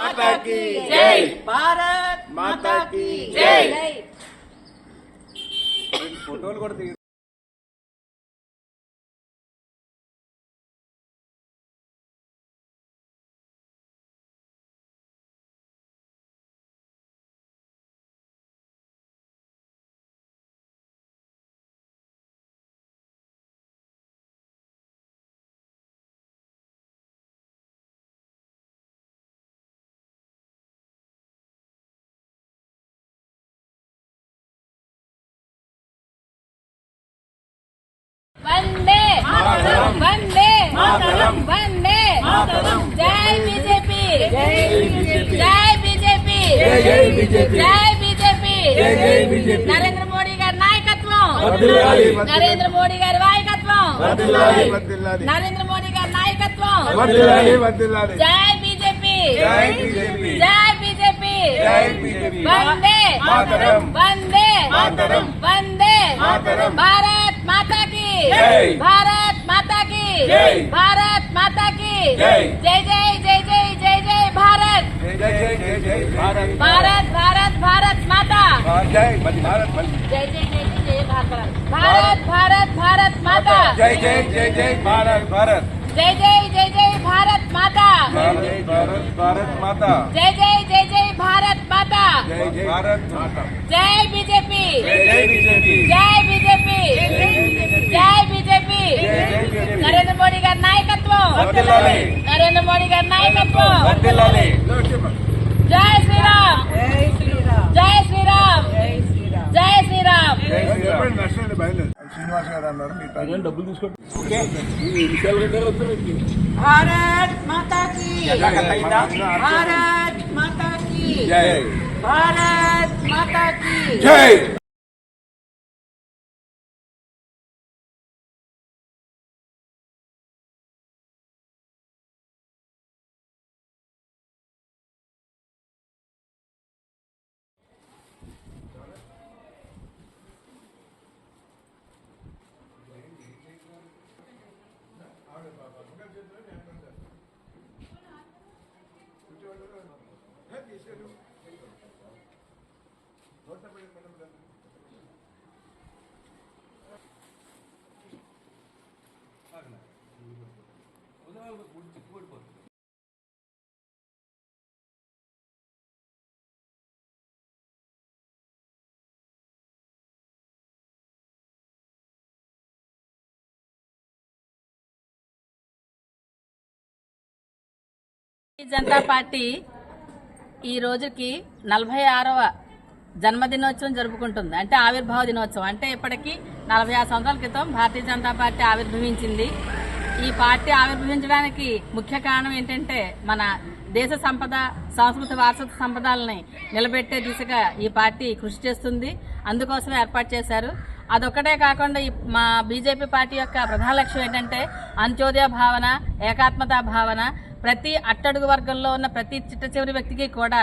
माता की जय। भारत माता की जय। फोटोలు కూడా वंदे मातरम, वंदे मातरम, वंदे मातरम। जय बीजेपी, जय बीजेपी, जय बीजेपी, जय बीजेपी, जय बीजेपी, जय बीजेपी। नरेंद्र मोदी गाరి నాయకత్వం, వర్ధిల్లాలి, నరేంద్ర మోడీ గారి నాయకత్వం, వర్ధిల్లాలి, వర్ధిల్లాలి, నరేంద్ర మోడీ గారి నాయకత్వం, వర్ధిల్లాలి, వర్ధిల్లాలి। జై బీజేపీ, జై బీజేపీ, జై బీజేపీ, జై బీజేపీ। వందే మాతరం, వందే మాతరం, వందే మాతరం। భారత్ మాతా की జై, भारत माता की जय, भारत माता की जय, जय जय जय जय जय जय भारत, జై జై జై జై భారత్, भारत भारत भारत माता, జై భారత్, जय जय जय जय जय भारत, भारत भारत भारत माता, జై జై జై జై భారత్, భారత్, जय जय जय जय भारत माता, భారత్, భారత్, భారత్ మాత, जय जय जय जय भारत माता, జై జై భారత్ మాత, जय बीजेपी, జై జై బీజేపీ, जय बीजेपी, जय बीजेपी, నరేంద్ర మోడీ గారి నాయకత్వం, వర్ధిల్లాలి, నరేంద్ర మోడీ గారి నాయకత్వం, వర్ధిల్లాలి। జై శ్రీరామ్, जय श्री राम, జై శ్రీరామ్, जय श्री राम। జై శ్రీరామ్। శ్రీనివాస్ గారు అన్నారు మీ డబ్బులు తీసుకోండి। भारत माता की भारत माता की జై, भारत माता की జై। జనతా పార్టీ ఈ రోజుకి 46వ జన్మదినోత్సవం జరుపుకుంటుంది. అంటే ఆవిర్భావ దినోత్సవం. అంటే ఇప్పటికీ 46 సంవత్సరాల క్రితం భారతీయ జనతా పార్టీ ఆవిర్భవించింది. ఈ పార్టీ ఆవిర్భవించడానికి ముఖ్య కారణం ఏంటంటే మన దేశ సంపద, సంస్కృతి వారసత్వ సంపదల్ని నిలబెట్టే దిశగా ఈ పార్టీ కృషి చేస్తుంది. అందుకోసమే ఏర్పాటు చేశారు. అదొక్కటే కాకుండా మా బీజేపీ పార్టీ యొక్క ప్రధాన లక్ష్యం ఏంటంటే అంత్యోదయ భావన, ఏకాత్మతా భావన. ప్రతి అట్టడుగు వర్గంలో ఉన్న ప్రతి చిట్ట చివరి వ్యక్తికి కూడా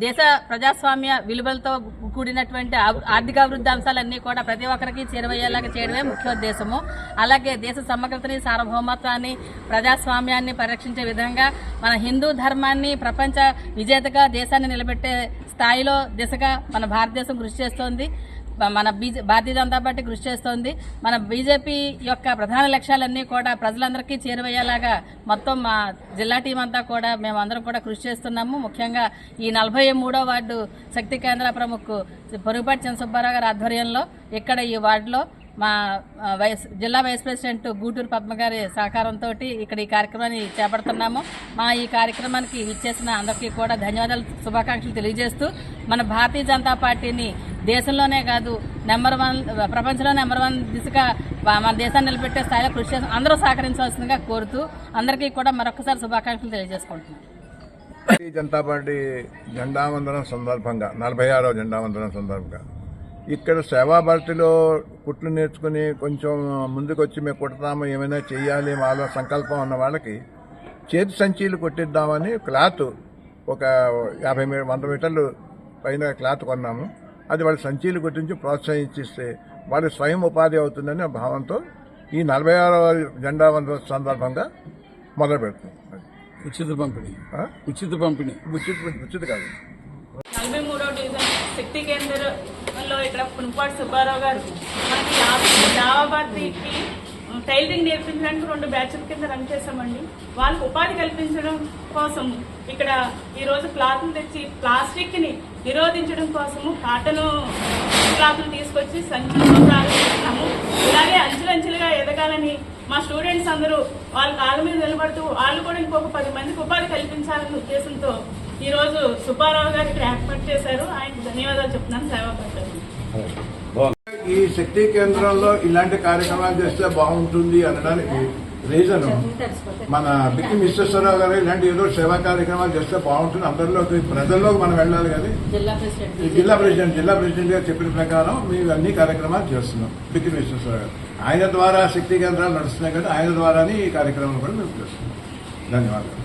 దేశ ప్రజాస్వామ్య విలువలతో కూడినటువంటి ఆర్థికాభివృద్ధి అంశాలన్నీ కూడా ప్రతి ఒక్కరికి చేరువయ్యేలాగా చేయడమే ముఖ్యోద్దేశము. అలాగే దేశ సమగ్రతని, సార్వభౌమత్వాన్ని, ప్రజాస్వామ్యాన్ని పరిరక్షించే విధంగా మన హిందూ ధర్మాన్ని ప్రపంచ విజేతగా దేశాన్ని నిలబెట్టే స్థాయిలో దిశగా మన భారతదేశం కృషి చేస్తోంది. మన భారతీయ జనతా పార్టీ కృషి చేస్తోంది. మన బీజేపీ యొక్క ప్రధాన లక్ష్యాలన్నీ కూడా ప్రజలందరికీ చేరువయ్యేలాగా మొత్తం మా జిల్లా టీం అంతా కూడా మేమందరం కూడా కృషి చేస్తున్నాము. ముఖ్యంగా ఈ 43వ వార్డు శక్తి కేంద్ర ప్రముఖ్ పొరుగుపాటి చంద్రసుబ్బారావు గారి ఆధ్వర్యంలో ఇక్కడ ఈ వార్డులో మా జిల్లా వైస్ ప్రెసిడెంట్ గూటూరు పద్మ గారి సహకారంతో ఇక్కడ ఈ కార్యక్రమాన్ని చేపడుతున్నాము. మా ఈ కార్యక్రమానికి విచ్చేసిన అందరికీ కూడా ధన్యవాదాలు, శుభాకాంక్షలు తెలియజేస్తూ మన భారతీయ జనతా పార్టీని దేశంలోనే కాదు ప్రపంచంలో నెంబర్ 1 దిశగా మన దేశాన్ని నిలబెట్టే స్థాయిలో కృషి చేసి అందరూ సహకరించవలసిందిగా కోరుతూ అందరికీ కూడా మరొకసారి శుభాకాంక్షలు తెలియజేసుకుంటున్నాను. భారతీయ జనతా పార్టీ జెండా వందనం సందర్భంగా 46వ జెండా వందనం సందర్భంగా ఇక్కడ సేవాభారతిలో కుట్లు నేర్చుకుని కొంచెం ముందుకు వచ్చి మేము కుడతాము, ఏమైనా చేయాలి మాలో సంకల్పం ఉన్న వాళ్ళకి చేతి సంచీలు కొట్టిద్దామని క్లాత్ ఒక 100 మీటర్లు పైన క్లాత్ కొన్నాము. అది వాళ్ళు సంచీలు కొట్టించి ప్రోత్సహించిస్తే వాళ్ళు స్వయం ఉపాధి అవుతుందనే భావంతో ఈ 46వ జెండా వందనం సందర్భంగా మొదలు పెడుతున్నాం. ఉచిత పంపిణీ ఆ? ఉచిత పంపిణీ ఉచిత కాదు. 43వ డివిజన్ శక్తి కేంద్రంలో ఇక్కడ పునుపాటి సుబ్బారావు గారు మనకి జావాబాద్కి టైలరింగ్ నేర్పించడానికి 2 బ్యాచ్ల కింద రన్ చేశామండి. వాళ్ళకు ఉపాధి కల్పించడం కోసం ఇక్కడ ఈరోజు క్లాతులు తెచ్చి ప్లాస్టిక్ని నిరోధించడం కోసము కాటన్ క్లాతులు తీసుకొచ్చి సంచులతో ప్రారంభిస్తున్నాము. ఇలాగే అంచెలంచెలుగా ఎదగాలని మా స్టూడెంట్స్ అందరూ వాళ్ళ కాళ్ళ మీద నిలబడుతూ వాళ్ళు కూడా ఇంకొక 10 మందికి ఉపాధి కల్పించాలనే ఉద్దేశంతో ఈ రోజు సుబ్బారావు గారు ఇక్కడ ఏర్పాటు చేశారు. ఆయనకు ధన్యవాదాలు చెప్తున్నాను. సేవా పట్టారు. ఈ శక్తి కేంద్రంలో ఇలాంటి కార్యక్రమాలు చేస్తే బాగుంటుంది అనడానికి రీజన్ మన బిక్కి విశ్వేశ్వరరావు గారు ఇలాంటి ఏదో సేవా కార్యక్రమాలు చేస్తే బాగుంటుంది, అందరిలోకి ప్రజల్లోకి మనం వెళ్ళాలి. కానీ జిల్లా ప్రెసిడెంట్ ఈ జిల్లా ప్రెసిడెంట్ గారు చెప్పిన ప్రకారం మేము అన్ని కార్యక్రమాలు చేస్తున్నాం. బిక్కి విశ్వేశ్వరరావు గారు ఆయన ద్వారా శక్తి కేంద్రాలు నడుస్తున్నాయి, కానీ ఆయన ద్వారానే ఈ కార్యక్రమాలు కూడా మేము చేస్తున్నాం. ధన్యవాదాలు.